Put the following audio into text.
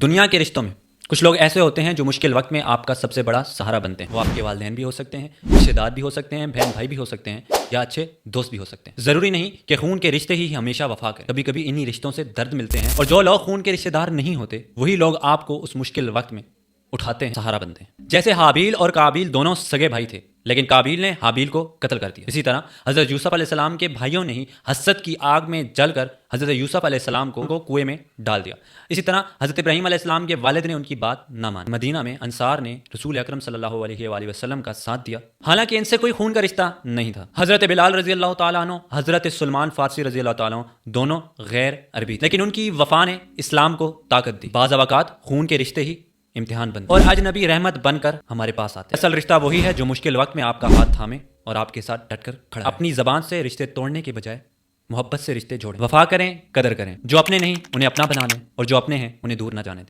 دنیا کے رشتوں میں کچھ لوگ ایسے ہوتے ہیں جو مشکل وقت میں آپ کا سب سے بڑا سہارا بنتے ہیں. وہ آپ کے والدین بھی ہو سکتے ہیں، رشتے دار بھی ہو سکتے ہیں، بہن بھائی بھی ہو سکتے ہیں، یا اچھے دوست بھی ہو سکتے ہیں. ضروری نہیں کہ خون کے رشتے ہی ہمیشہ وفا کریں. کبھی کبھی انہی رشتوں سے درد ملتے ہیں، اور جو لوگ خون کے رشتے دار نہیں ہوتے وہی لوگ آپ کو اس مشکل وقت میں اٹھاتے ہیں، سہارا بنتے ہیں. جیسے حابیل اور قابیل دونوں سگے بھائی تھے، لیکن قابیل نے حابیل کو قتل کر دیا. اسی طرح حضرت یوسف علیہ السلام کے بھائیوں نے ہی حسد کی آگ میں جل کر حضرت یوسف علیہ السلام کو کنویں میں ڈال دیا. اسی طرح حضرت ابراہیم علیہ السلام کے والد نے ان کی بات نہ مانی. مدینہ میں انصار نے رسول اکرم صلی اللہ علیہ وآلہ وسلم کا ساتھ دیا، حالانکہ ان سے کوئی خون کا رشتہ نہیں تھا. حضرت بلال رضی اللہ تعالیٰ عنہ، حضرت سلمان فارسی رضی اللہ تعالیٰ عنہ دونوں غیر عربی تھے، لیکن ان کی وفا نے اسلام کو طاقت دی. بعض اوقات خون کے رشتے ہی امتحان بنتے اور اجنبی رحمت بن کر ہمارے پاس آتے. اصل رشتہ وہی ہے جو مشکل وقت میں آپ کا ہاتھ تھامے اور آپ کے ساتھ ڈٹ کر کھڑا ہے. اپنی زبان سے رشتے توڑنے کے بجائے محبت سے رشتے جوڑیں. وفا کریں، قدر کریں. جو اپنے نہیں انہیں اپنا بنا لیں، اور جو اپنے ہیں انہیں دور نہ جانے دیں.